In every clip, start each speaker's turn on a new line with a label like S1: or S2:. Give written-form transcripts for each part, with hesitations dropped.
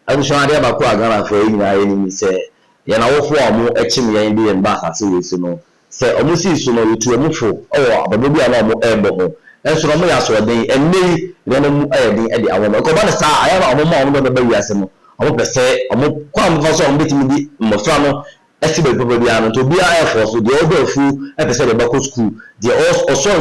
S1: I'm sure I never quite gonna for you. Say, you know, for more action, you ain't being back as you know. Say, almost is no to a mufo, but maybe a lot more elbow. And so, I'm as well, and me, then Eddie, I want to go on the star. I have a moment on the baby as I want to say, I'm quite also meeting the Mofano. Estimate probably and to be Air Force with the other fool episode of Baku School. The also a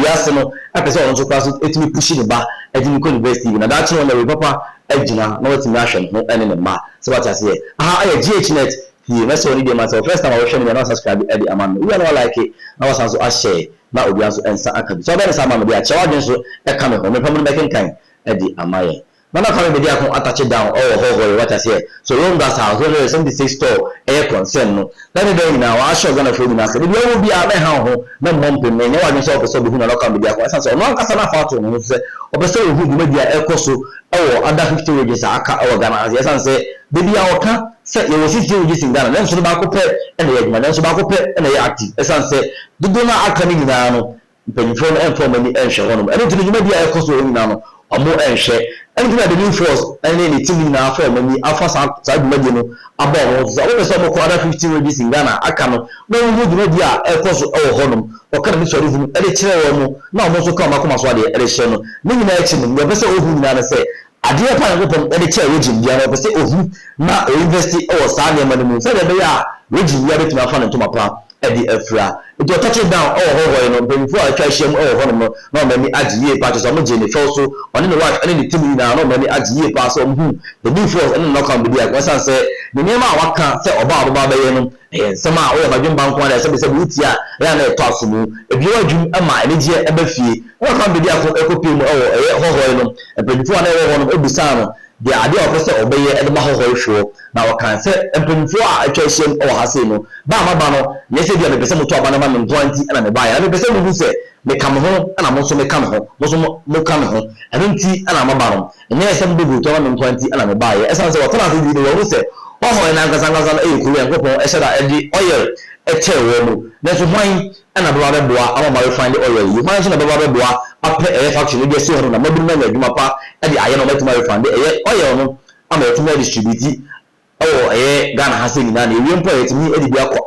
S1: Yasino episode on so class it me pushing the bar at the university. And that's one the Papa Edgina, no nation, no enemy ma. So what I say, I GHNet. He must only be myself. First time I was showing you not subscribe Eddie Amman. We are not like it. Now was also a share. Now we also answer Akabi. So then someone will be a charging so a coming home. Permanent making kind Eddie Amaya. Nana coming with the attach it down. Oh, what I say. So long that's how 76 store air concern. No, let me know now. I shall gonna fill in us. If you will be a man home, no humping, no one saw the so between a local media. So long as I'm out to say, or so who media air cost or under 50 wages are organized. Yes, and say, baby, our car. Say you will see wages in Ghana. Then so back pet and the egg, then so back pet and the active. As I say, do not act coming down. When you phone and for many and share one. And to the media air cost now or more and share. And the new force and any team now for many alpha side medium about some quarter 15 wages in Ghana. I cannot. No would media air cost or honum or can be sorry from any chair. Now also come back as well the election. Many action, the best of whom say. Adia pa ngopom e che region bia no be say ohu na university o sa ne manu say dey ya region bia betima fa no to mapa e di afra e do touch down Hoehoe no before I try shame no many agiye pa so mo je ne so oni ne wa ani ne timi na no many agiye pa so hu the new force ani no kan be dia kwa san say the name a waka say oba be ye no sama o ba dwun ban kwa da say utia ya na eto asomu e bi wadwum ama energy e ba fie o kan be dia ko ekopie mu Hoehoe no e before na e no ebisa the idea of person obey and the Hoehoe show. Now I can say and before I try shame or hasino. Bama yes, if you have a person to abandon 20 and I buy. I have a person who say they come home and I'm also make come home, also more come home, and then tea and I'm a baron. And there's some people to 20 and I'm a buyer. As I say, what I do the say, Hoehoe and Angasan a Korean couple, I said the oil. A tail that's wine and a brother bois. I'm going to find the oil. You mentioned a brother bois up a faction. You get so on a mobile man, you mapa, and the iron of my friend. Oil, I'm a to distribute. Oh, Ghana has seen that you employ to me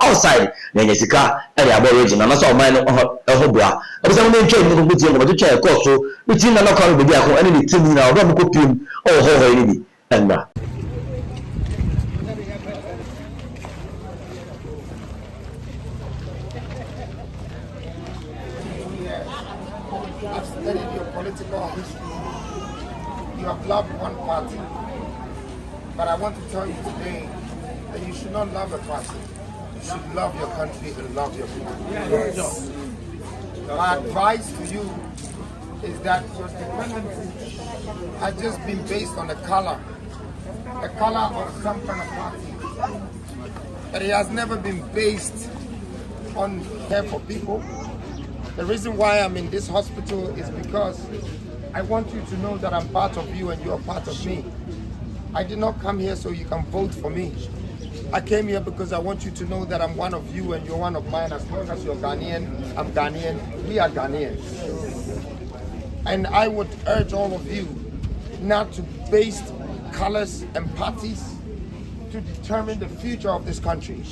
S1: outside the Jessica and the aborigin. And that's all mine of Hobra. I was only trying to put you over the chair, so between the local media and any team now, don't put him or Hoehoe and
S2: studied your political history. You have loved one party. But I want to tell you today that you should not love a party. You should love your country and love your people. Yes. My advice to you is that your dependency has just been based on the color of some kind of party. But it has never been based on care for people. The reason why I'm in this hospital is because I want you to know that I'm part of you and you are part of me. I did not come here so you can vote for me. I came here because I want you to know that I'm one of you and you're one of mine. As long as you're Ghanaian, I'm Ghanaian, we are Ghanaians. And I would urge all of you not to base colors and parties to determine the future of this country.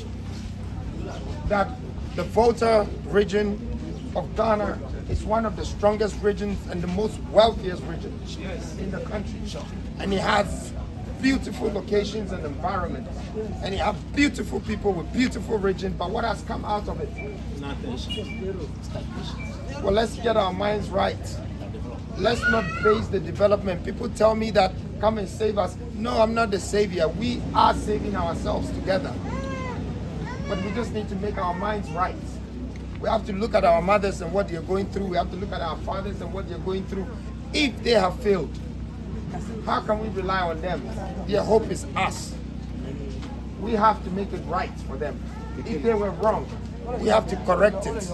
S2: That the voter region of Ghana is one of the strongest regions and the most wealthiest regions in the country. And it has beautiful locations and environments. And it has beautiful people with beautiful region, but what has come out of it? Nothing. Well, let's get our minds right. Let's not base the development. People tell me that come and save us. No, I'm not the savior. We are saving ourselves together. But we just need to make our minds right. We have to look at our mothers and what they're going through. We have to look at our fathers and what they're going through. If they have failed, how can we rely on them? Their hope is us. We have to make it right for them. If they were wrong, we have to correct it.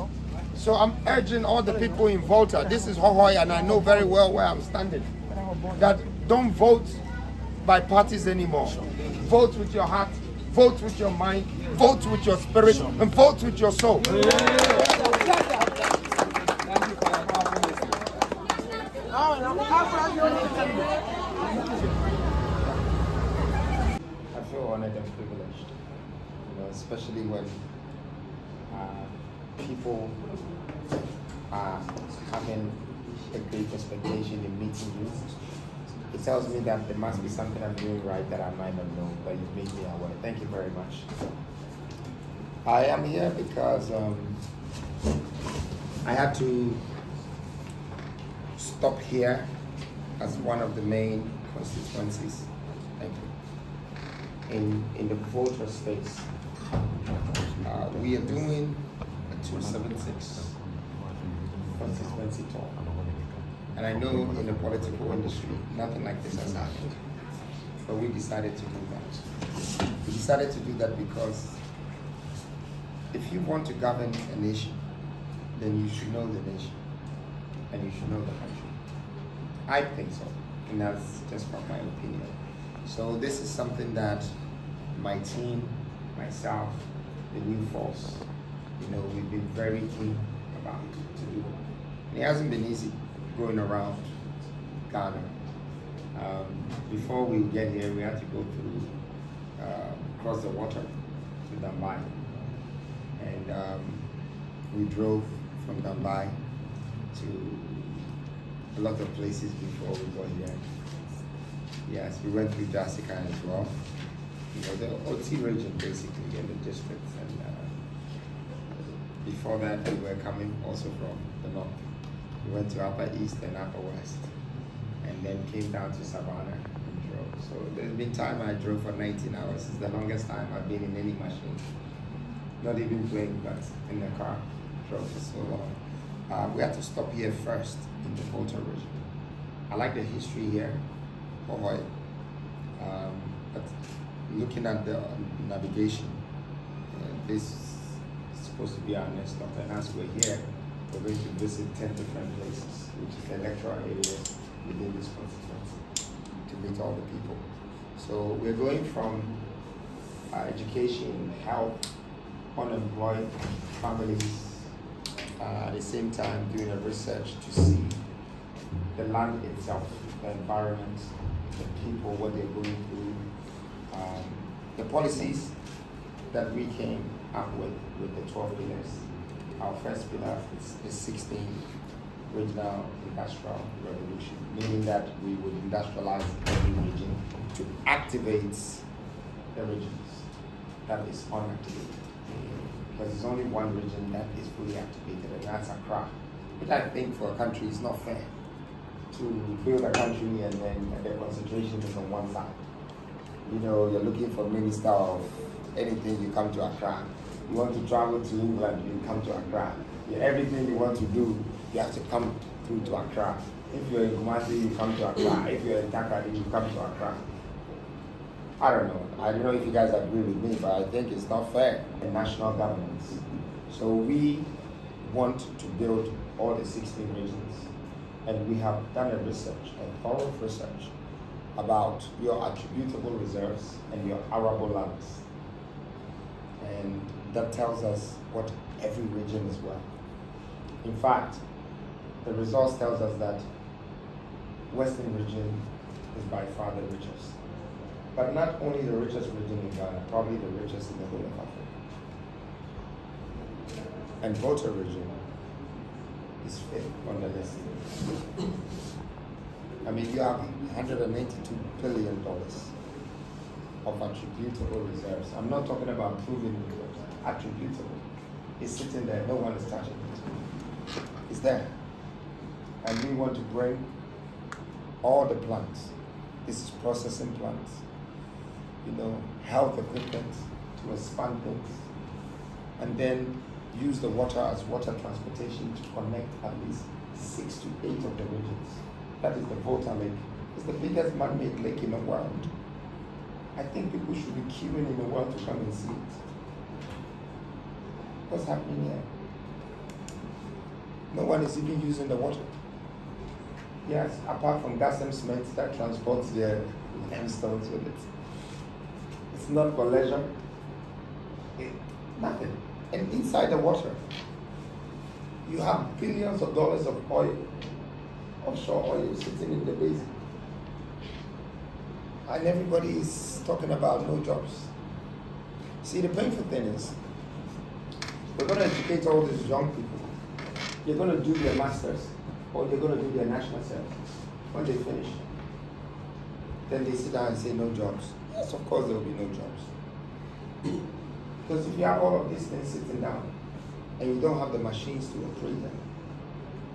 S2: So I'm urging all the people in Volta, this is Hoehoe and I know very well where I'm standing, that don't vote by parties anymore. Vote with your heart, vote with your mind, vote with your spirit, and vote with your soul. honored and privileged. Especially when people are having a great expectation in meeting you. It tells me that there must be something I'm doing right that I might not know, but you've made me aware. Thank you very much. I am here because I had to stop here as one of the main constituencies. Thank you. In the voter space, we are doing a 276 constituency tour. And I know in the political industry, nothing like this has happened. But we decided to do that. We decided to do that because if you want to govern a nation, then you should know the nation and you should know the country. I think so, and that's just from my opinion. So this is something that my team, myself, the new force, we've been very keen about to do. And it hasn't been easy going around Ghana. Before we get here, we had to go through, cross the water to Dambai. And we drove from Dambai to a lot of places before we got here. Yes, we went through Jessica as well. The OT region basically in the districts. And before that, we were coming also from the north. We went to Upper East and Upper West, and then came down to Savannah and drove. So there's been time I drove for 19 hours. It's the longest time I've been in any machine. Not even playing, but in the car. Drove for so long. We had to stop here first in the Volta region. I like the history here, Hoehoe. But looking at the navigation, this is supposed to be our next stop. And as we're here, we're going to visit 10 different places, which is the electoral areas within this constituency, to meet all the people. So we're going from education, health, unemployed families, at the same time doing a research to see the land itself, the environment, the people, what they're going through, the policies that we came up with the 12 pillars. Our first pillar is the 16 regional industrial revolution, meaning that we would industrialize every region to activate the regions that is unactivated. Because there's only one region that is fully activated, and that's Accra. Which I think for a country is not fair to build a country and then the concentration is on one side. You're looking for minister of anything, you come to Accra. You want to travel to England, you come to Accra. Everything you want to do, you have to come through to Accra. If you're in Kumasi, you come to Accra. If you're in Takari, you come to Accra. I don't know if you guys agree with me, but I think it's not fair in national governance. So we want to build all the 16 regions, and we have done a research, a thorough research, about your attributable reserves and your arable lands. And that tells us what every region is worth. In fact, the results tells us that Western region is by far the richest. But not only the richest region in Ghana, probably the richest in the whole of Africa. And Volta region is fifth on the list. You have $182 billion of attributable reserves. I'm not talking about proven reserves, attributable. It's sitting there, no one is touching it. It's there. And we want to bring all the plants. This is processing plants. Health equipment to expand things, and then use the water as water transportation to connect at least 6 to 8 of the regions. That is the Volta Lake. It's the biggest man-made lake in the world. I think people should be queuing in the world to come and see it. What's happening here? No one is even using the water. Yes, apart from gas and cement that transports their limestones with it. It's not for leisure. Nothing. And inside the water, you have billions of dollars of oil, offshore oil, sitting in the basin. and everybody is talking about no jobs. See, the painful thing is, we're going to educate all these young people. They're going to do their masters, or they're going to do their national service. When they finish, then they sit down and say no jobs. Yes, of course there will be no jobs. Because if you have all of these things sitting down, and you don't have the machines to operate them,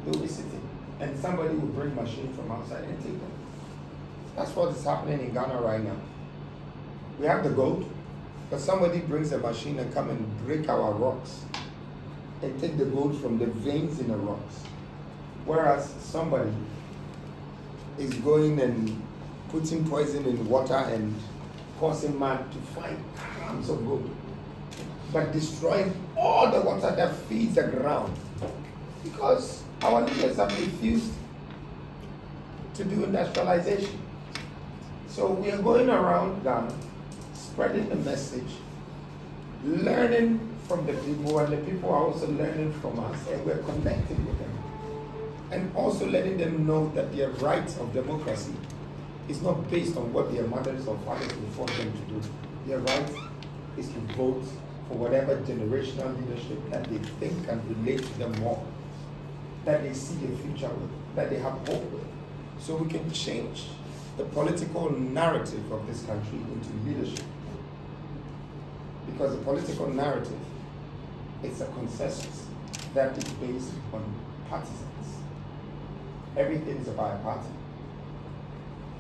S2: they'll be sitting. And somebody will bring machines from outside and take them. That's what is happening in Ghana right now. We have the gold, but somebody brings a machine and come and break our rocks and take the gold from the veins in the rocks. Whereas somebody is going and putting poison in water and causing man to find grams of gold, but destroying all the water that feeds the ground. Because our leaders have refused to do industrialization. So we are going around Ghana, spreading the message, learning from the people, and the people are also learning from us, and we're connecting with them. And also letting them know that their rights of democracy is not based on what their mothers or fathers will force them to do. Their right is to vote for whatever generational leadership that they think can relate to them more, that they see a future with, that they have hope with. So we can change the political narrative of this country into leadership. Because the political narrative is a consensus that is based on partisans. Everything is about a party.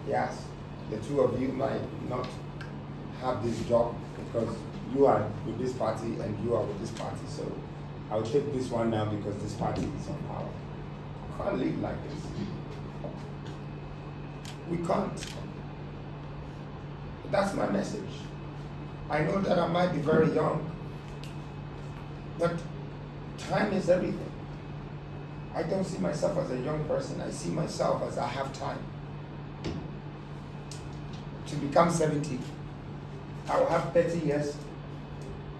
S2: Yes, the two of you might not have this job because you are with this party and you are with this party. So I'll take this one now because this party is on power. We can't live like this. We can't. That's my message. I know that I might be very young, but time is everything. I don't see myself as a young person. I see myself as I have time. To become 70, I will have 30 years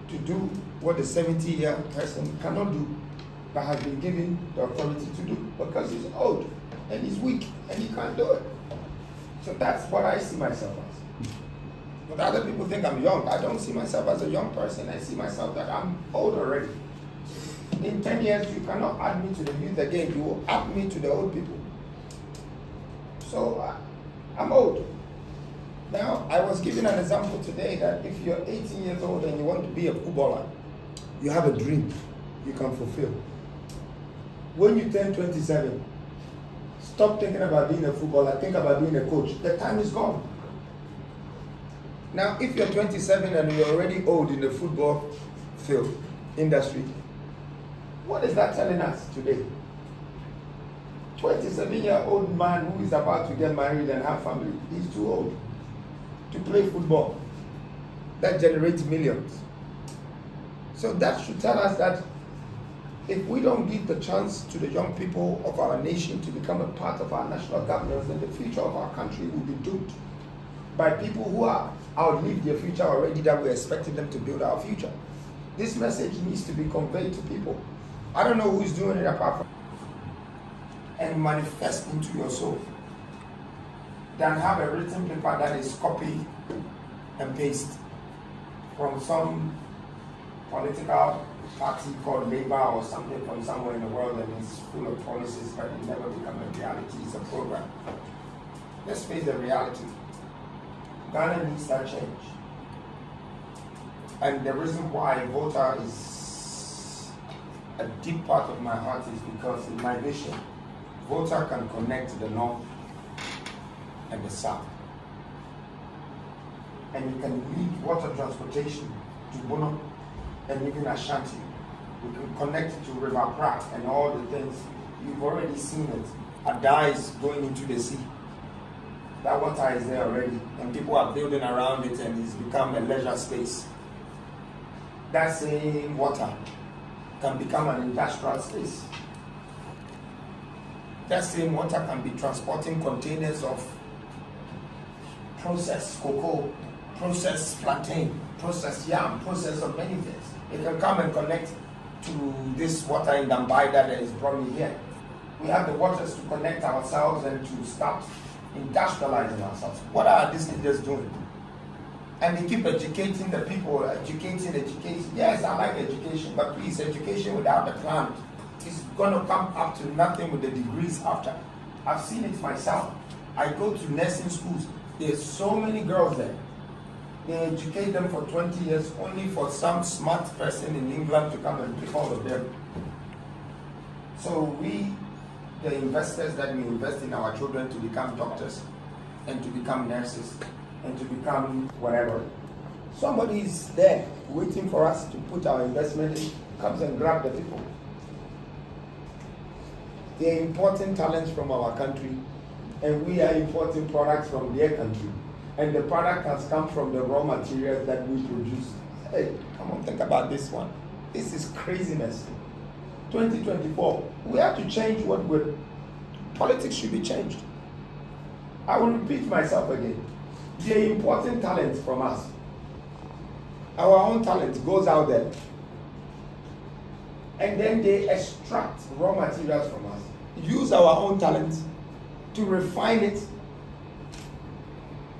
S2: to do what the 70-year person cannot do, but has been given the authority to do because he's old and he's weak and he can't do it. So that's what I see myself as. But other people think I'm young. I don't see myself as a young person. I see myself that I'm old already. In 10 years, you cannot add me to the youth again. You will add me to the old people. So I'm old. Now, I was giving an example today that if you're 18 years old and you want to be a footballer, you have a dream you can fulfill. When you turn 27, stop thinking about being a footballer, think about being a coach. The time is gone. Now, if you're 27 and you're already old in the football field industry, what is that telling us today? 27-year-old man who is about to get married and have family, he's too old to play football. That generates millions. So that should tell us that if we don't give the chance to the young people of our nation to become a part of our national governance, then the future of our country will be doomed by people who are outlived their future already, that we're expecting them to build our future. This message needs to be conveyed to people. I don't know who's doing it apart from and manifest into your soul than have a written paper that is copy and paste from some political party called Labour or something from somewhere in the world, and it's full of promises but it never become a reality. It's a program. Let's face the reality. Ghana needs that change. And the reason why voter is a deep part of my heart is because in my vision, voter can connect the north and the south. And you can lead water transportation to Bono and even Ashanti. We can connect it to River Pratt and all the things. You've already seen it. Ada is going into the sea. That water is there already, and people are building around it, and it's become a leisure space. That same water can become an industrial space. That same water can be transporting containers of processed cocoa, processed plantain, processed yam, processed of many things. It can come and connect to this water in Dambai that is brought me here. We have the waters to connect ourselves and to start industrializing ourselves. What are these leaders doing? And they keep educating the people, educating. Yes, I like education, but please, education without the plan is going to come up to nothing with the degrees after. I've seen it myself. I go to nursing schools. There's so many girls there. They educate them for 20 years only for some smart person in England to come and pick all of them. So we, the investors that we invest in our children to become doctors and to become nurses and to become whatever, somebody is there waiting for us to put our investment in, comes and grab the people. They are importing talents from our country and we are importing products from their country. And the product has come from the raw materials that we produce. Hey, come on, think about this one. This is craziness. 2024, we have to change what we're... Politics should be changed. I will repeat myself again. They're importing talents from us. Our own talent goes out there. And then they extract raw materials from us. Use our own talent to refine it,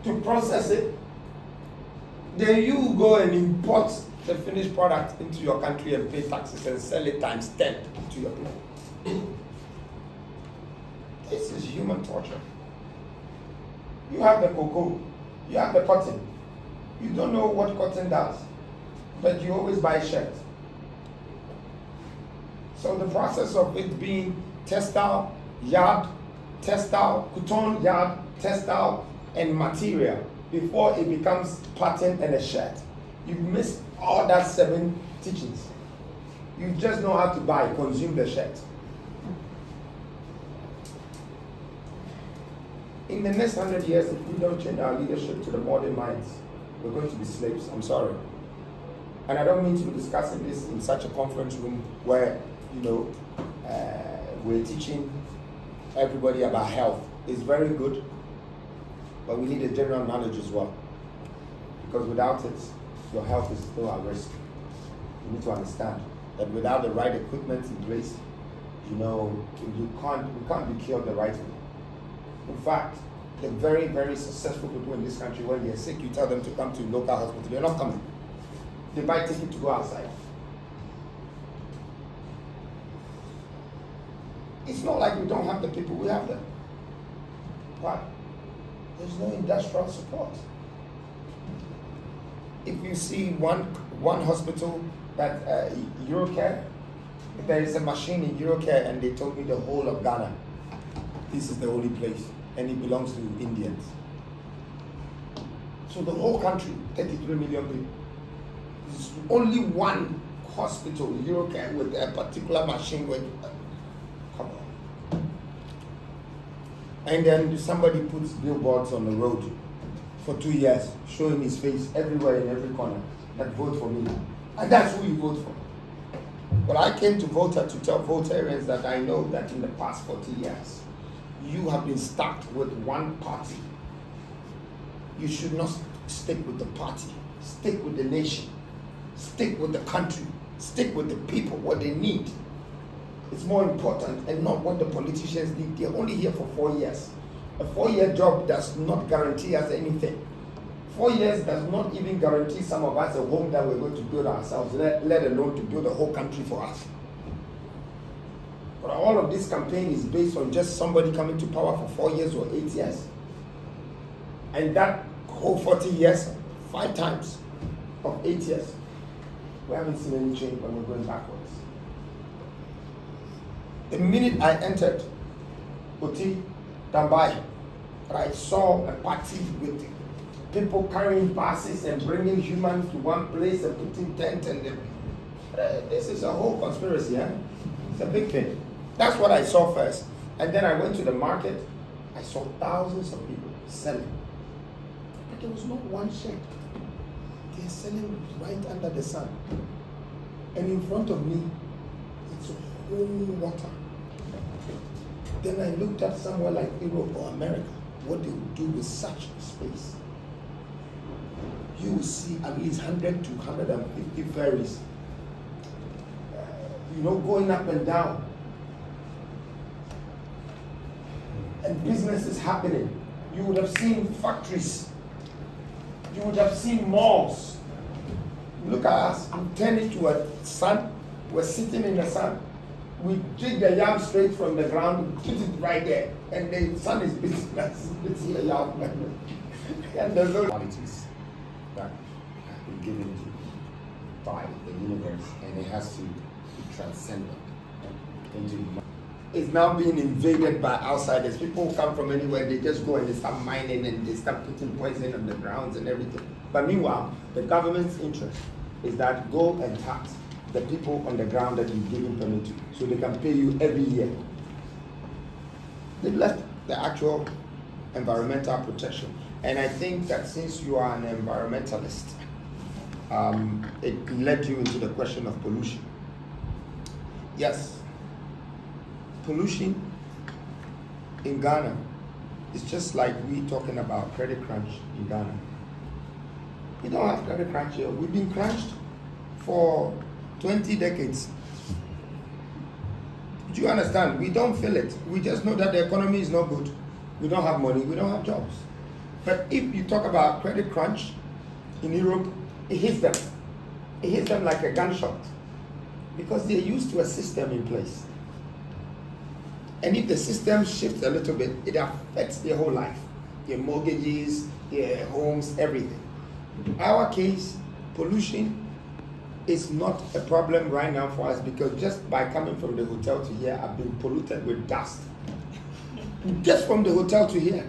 S2: to process it. Then you go and import the finished product into your country and pay taxes and sell it times 10 to your people. This is human torture. You have the cocoa, you have the cotton. You don't know what cotton does, but you always buy shirt. So the process of it being textile, yard, textile, cotton, yard, textile, and material before it becomes pattern and a shirt. You've missed all that 7 teachings. You just know how to buy, consume the shirt. In the next 100 years, if we don't change our leadership to the modern minds, we're going to be slaves. I'm sorry. And I don't mean to be discussing this in such a conference room where, we're teaching everybody about health. It's very good, but we need a general knowledge as well. Because without it, your health is still at risk. You need to understand that without the right equipment in place, we can't be cured the right way. In fact, the very, very successful people in this country, when they're sick, you tell them to come to a local hospital, they're not coming. They buy ticket to go outside. It's not like we don't have the people, we have them. But there's no industrial support. If you see one hospital that Eurocare, there is a machine in Eurocare and they told me the whole of Ghana, this is the only place, and it belongs to Indians. So the whole country, 33 million people, there's only one hospital, Eurocare, with a particular machine with, come on. And then somebody puts billboards on the road for 2 years, showing his face everywhere in every corner, that vote for me. And that's who you vote for. But I came to Volta to tell Voltarians that I know that in the past 40 years, you have been stuck with one party. You should not stick with the party. Stick with the nation. Stick with the country. Stick with the people, what they need. It's more important, and not what the politicians need. They're only here for 4 years. A 4-year job does not guarantee us anything. 4 years does not even guarantee some of us a home that we're going to build ourselves, let alone to build a whole country for us. But all of this campaign is based on just somebody coming to power for 4 years or 8 years. And that whole 40 years, 5 times of 8 years, we haven't seen any change, but we're going backwards. The minute I entered Oti Dambai, I saw a party with people carrying passes and bringing humans to one place and putting tent and this is a whole conspiracy, eh? It's a big thing. That's what I saw first. And then I went to the market. I saw thousands of people selling. But there was not one shop. They're selling right under the sun. And in front of me, it's whole water. Then I looked at somewhere like Europe or America, what they would do with such space. You will see at least 100 to 150 ferries, going up and down. And business is happening. you would have seen factories. You would have seen malls. Look at us. We turn it to a sun. We're sitting in the sun. We dig the yam straight from the ground, put it right there, and the sun is beating us. It's the yam. And there's no qualities that have been given to by the universe, and it has to be transcendent. It's now being invaded by outsiders. People who come from anywhere, they just go and they start mining and they start putting poison on the grounds and everything. But meanwhile, the government's interest is that go and tax the people on the ground that you've given permit to, so they can pay you every year. They've left the actual environmental protection. And I think that since you are an environmentalist, it led you into the question of pollution. Yes, pollution in Ghana is just like we talking about credit crunch in Ghana. We don't have credit crunch here. We've been crunched for 20 decades. Do you understand? We don't feel it. We just know that the economy is not good. We don't have money. We don't have jobs. But if you talk about credit crunch in Europe, it hits them. It hits them like a gunshot because they're used to a system in place. And if the system shifts a little bit, it affects their whole life. Their mortgages, their homes, everything. In our case, pollution is not a problem right now for us because just by coming from the hotel to here, I've been polluted with dust. Just from the hotel to here.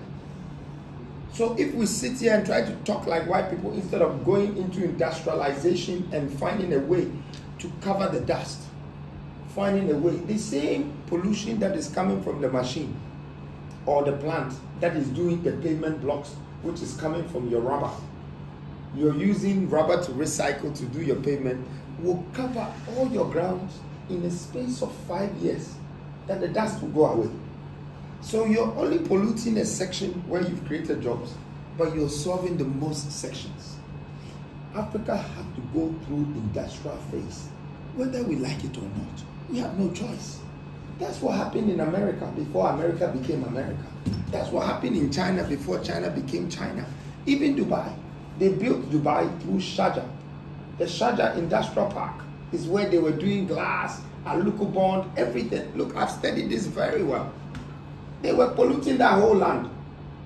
S2: So if we sit here and try to talk like white people instead of going into industrialization and finding a way to cover the dust, finding a way, the same pollution that is coming from the machine or the plant that is doing the pavement blocks, which is coming from your rubber. You're using rubber to recycle to do your pavement, will cover all your ground in a space of 5 years, that the dust will go away. So you're only polluting a section where you've created jobs, but you're solving the most sections. Africa had to go through industrial phase, whether we like it or not. We have no choice. That's what happened in America before America became America. That's what happened in China before China became China. Even Dubai. They built Dubai through Sharjah. The Sharjah Industrial Park is where they were doing glass, aluminum bond, everything. Look, I've studied this very well. They were polluting that whole land.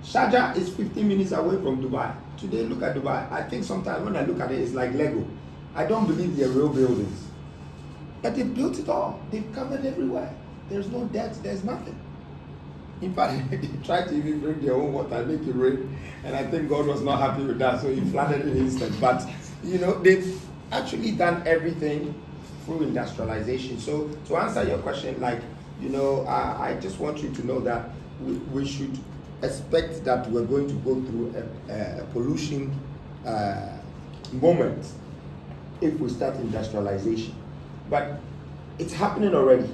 S2: Sharjah is 15 minutes away from Dubai. Today, look at Dubai. I think sometimes when I look at it, it's like Lego. I don't believe they're real buildings. But they built it all. They've covered everywhere. There's no dirt, there's nothing. In fact, they tried to even bring their own water and make it rain. And I think God was not happy with that, so he flooded it instead. But, you know, they've actually done everything through industrialization. So to answer your question, like, you know, I just want you to know that we should expect that we're going to go through a pollution moment if we start industrialization. But it's happening already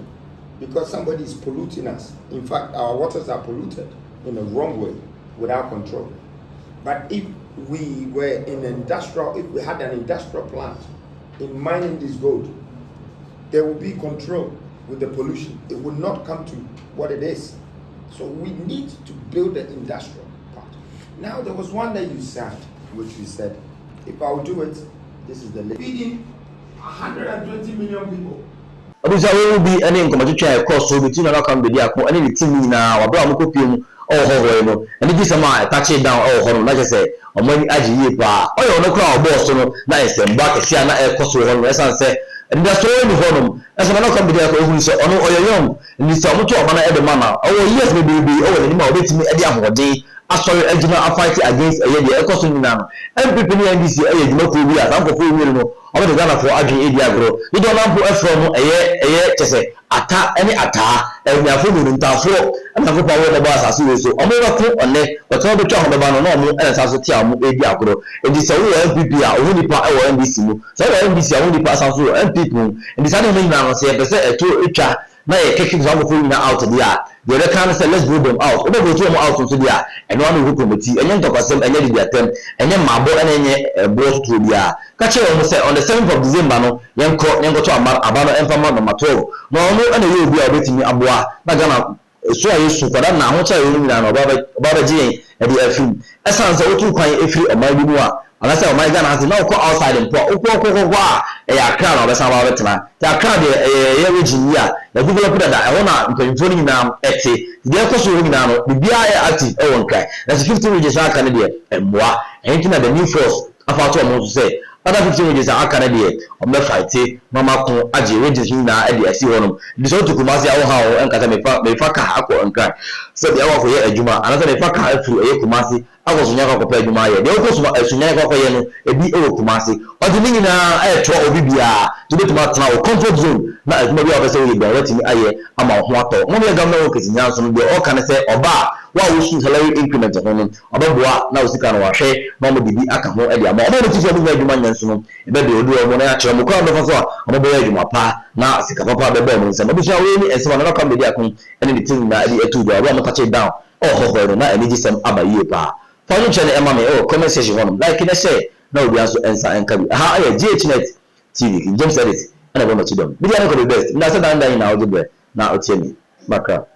S2: because somebody is polluting us. In fact, our waters are polluted in a wrong way without control. But if we were in if we had an industrial plant in mining this gold, there will be control with the pollution. It will not come to what it is. So we need to build the industrial part. Now there was one that you said, which you said, if I will do it, this is the feeding 120 million people.
S1: Abuja will be any income across so between our company and any team now, or brown copium, or Hoehoe, and it is a mile, touch it down, or Hoehoe, like I say, or money Aji bar, or on the crowd, Boston, nice, and back a Siana air cost to one, as I say, and that's all in Honum, as another company who is on or young, and this is much of an other manner. Oh, yes, maybe be over the more with me at the Amodi. Sorry, engineer are fighting against a year economy now. And people in this year, you know, we are not for free will. Over the Ghana for Adrian Ediagro. You don't have to from a year to say, attack any attack, and we are full in Tafo, and have power the bus as you so. I'm over to on it, but all the child of the Banano and as a Tiamu Ediagro. It is a real MPP, only part of NBC. So NBC only pass out through and people. And this other thing now say, a two richer. Now you're kicking some of them out of the yard. The other kind of say, let's move them out. We're going to them out to the yard. And one who committee, and then talk us and then the attempt, and then my boy and then brought to the yard. Catch it on the 7th of December, no, young court, young to Abano and Famano, Mato. No, and you will be awaiting me, Abua, Bagana, so ayi su kwada na ho cha yoni na baba ji e di afim esan se otu kwan efiri oman bi mu a ana se oman Ghana ase na ko outside mpo okwo e ya kra na obesa ba betena ya kra de ye region ya na develop da e wona mpanyimfo ni na ete de ko so ni na no bibia e active e won kai na 50 regions aka na de emboa enti na the new force afa to mo so say other 50 regions aka na de o me fight mama ko age regions ni na e de asi wonum de so to kumasi awo ha o enkata me fa ka akọ nkran so de awo ko ye adwuma ana se me fa ka afuru e kumasi awo so nyaka ko pa adwuma ye de ko so sunya ko ye no ebi e wo kumasi o de ni na e to obi bia to be to matna o comfort zone na adwuma bi a ofese we direct ni aye ama ho ato mo be gamna wo kesinya so no de o kan se oba wa wo su salary increment ho no obaboa na wo sika no wa hwe na mo bibi aka ho e de ama o mo ti so bi adwuma nyanso no e be de odu o mo na ya kire mo kwa do fa so o mo be adwuma pa na sika papa be be mo nse mo bi sha we ni ense na come dey akun ene the thing na e etu do wa mo touch it down Hoehoe na ene gisem abaye pa fa no chene ema me o comment section ho no like na say na obi aso ensa enka bi ha aye Ghnet TV James edit ana go no chidom bi dia no ko the best na say dan dan na o de be na o tie ni maka